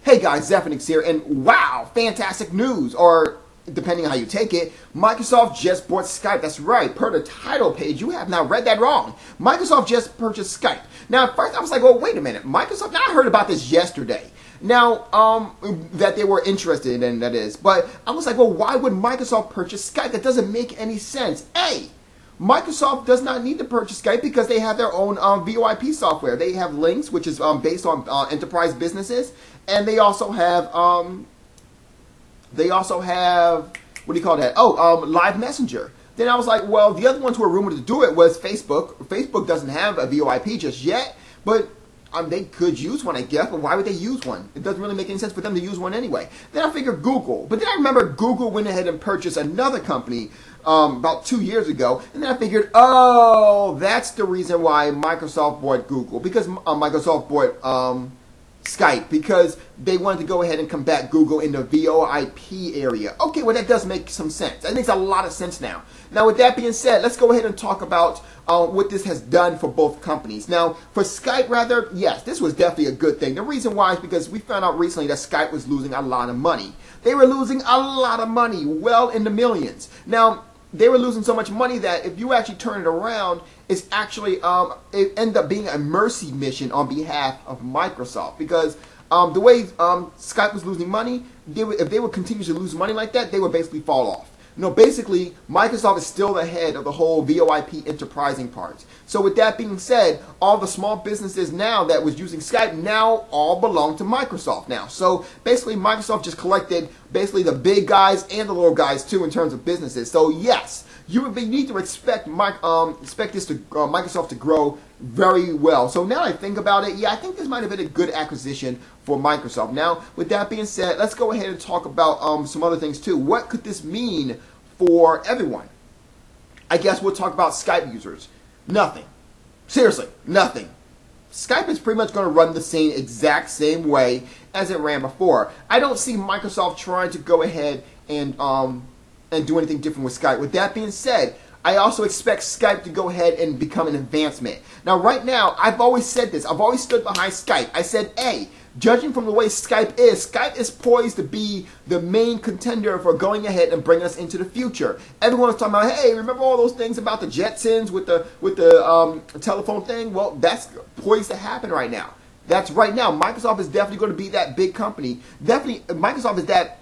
Hey guys, Zephyrnix here, and wow, fantastic news, or depending on how you take it, Microsoft just bought Skype. That's right, per the title page, you have now read that wrong. Microsoft just purchased Skype. Now, at first I was like, well, wait a minute, Microsoft, now I heard about this yesterday. Now, that they were interested in, that is, but I was like, well, why would Microsoft purchase Skype? That doesn't make any sense. A, Microsoft does not need to purchase Skype because they have their own VoIP software. They have Links, which is based on enterprise businesses, and they also have what do you call that? Oh, Live Messenger. Then I was like, well, the other ones who were rumored to do it was Facebook. Facebook doesn't have a VoIP just yet, but they could use one, I guess, but why would they use one? It doesn't really make any sense for them to use one anyway. Then I figured Google, but then I remember Google went ahead and purchased another company about 2 years ago, and then I figured, oh, that's the reason why Microsoft bought Google, because Microsoft bought Skype, because they wanted to go ahead and combat Google in the VoIP area. Okay, well, that does make some sense. That makes a lot of sense now. Now, with that being said, let's go ahead and talk about what this has done for both companies. Now, for Skype, rather, yes, this was definitely a good thing. The reason why is because we found out recently that Skype was losing a lot of money. They were losing a lot of money, well in the millions. Now, they were losing so much money that if you actually turn it around, it's actually, it ended up being a mercy mission on behalf of Microsoft. Because the way Skype was losing money, if they would continue to lose money like that, they would basically fall off. You know, basically, Microsoft is still the head of the whole VoIP enterprising part. So with that being said, all the small businesses now that was using Skype now all belong to Microsoft now. So basically, Microsoft just collected basically the big guys and the little guys too in terms of businesses. So yes, you need to expect Microsoft to grow very well. So now I think about it, yeah, I think this might have been a good acquisition for Microsoft. Now, with that being said, let's go ahead and talk about some other things too. What could this mean for everyone? I guess we'll talk about Skype users. Nothing. Seriously, nothing. Skype is pretty much going to run the exact same way as it ran before. I don't see Microsoft trying to go ahead and do anything different with Skype. With that being said, I also expect Skype to go ahead and become an advancement. Now, right now, I've always said this. I've always stood behind Skype. I said, hey, judging from the way Skype is poised to be the main contender for going ahead and bringing us into the future. Everyone's talking about, hey, remember all those things about the Jetsons with the telephone thing? Well, that's poised to happen right now. That's right now. Microsoft is definitely going to be that big company. Definitely, Microsoft is that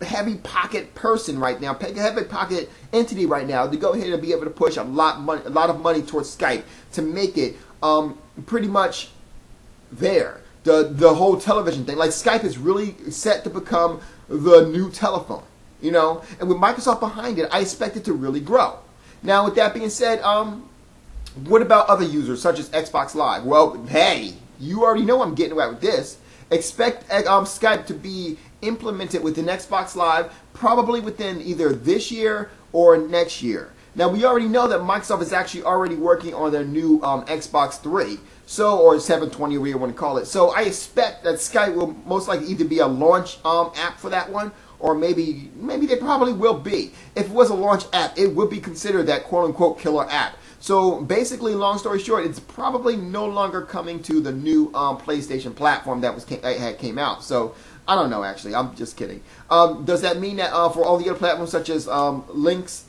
heavy pocket person right now, heavy pocket entity right now to go ahead and be able to push a lot of money towards Skype to make it pretty much there. The whole television thing, like Skype is really set to become the new telephone, you know, and with Microsoft behind it, I expect it to really grow. Now, with that being said, what about other users such as Xbox Live? Well, hey, you already know I'm getting away with this. Expect Skype to be implemented within Xbox Live probably within either this year or next year. Now, we already know that Microsoft is actually already working on their new Xbox 3, or 720, whatever you want to call it. So I expect that Skype will most likely either be a launch app for that one, or maybe they probably will be. If it was a launch app, it would be considered that quote-unquote killer app. So basically, long story short, it's probably no longer coming to the new PlayStation platform that came out. So I don't know, actually. I'm just kidding. Does that mean that for all the other platforms such as Linux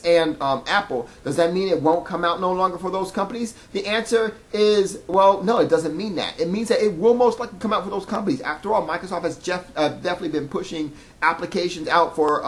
and Apple, does that mean it won't come out no longer for those companies? The answer is, well, no, it doesn't mean that. It means that it will most likely come out for those companies. After all, Microsoft has definitely been pushing applications out for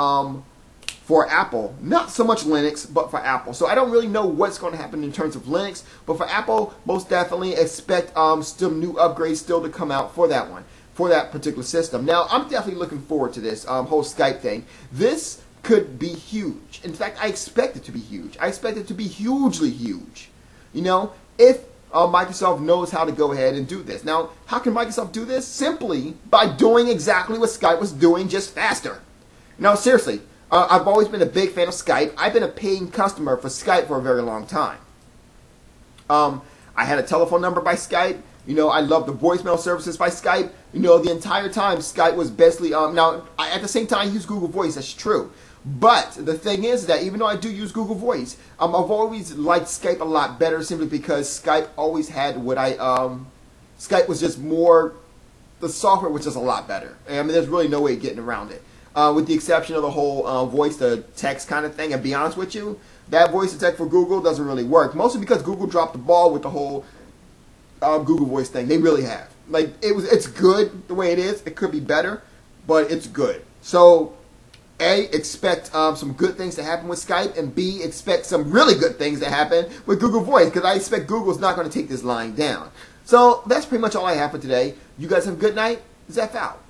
Apple. Not so much Linux, but for Apple. So I don't really know what's going to happen in terms of Linux, but for Apple, most definitely expect still new upgrades still to come out for that one, for that particular system. Now, I'm definitely looking forward to this whole Skype thing. This could be huge. In fact, I expect it to be huge. I expect it to be hugely huge. You know, if Microsoft knows how to go ahead and do this. Now, how can Microsoft do this? Simply by doing exactly what Skype was doing, just faster. Now, seriously, I've always been a big fan of Skype. I've been a paying customer for Skype for a very long time. I had a telephone number by Skype. You know, I love the voicemail services by Skype. You know, the entire time Skype was basically, now, at the same time I use Google Voice, that's true. But the thing is that even though I do use Google Voice, I've always liked Skype a lot better simply because Skype always had what I Skype was just more, the software was just a lot better. I mean, there's really no way of getting around it. With the exception of the whole voice to text kind of thing. And be honest with you, that voice to text for Google doesn't really work. Mostly because Google dropped the ball with the whole Google Voice thing. They really have. Like, it's good the way it is. It could be better, but it's good. So, A, expect some good things to happen with Skype, and B, expect some really good things to happen with Google Voice, because I expect Google's not going to take this line down. So, that's pretty much all I have for today. You guys have a good night. Zeph out.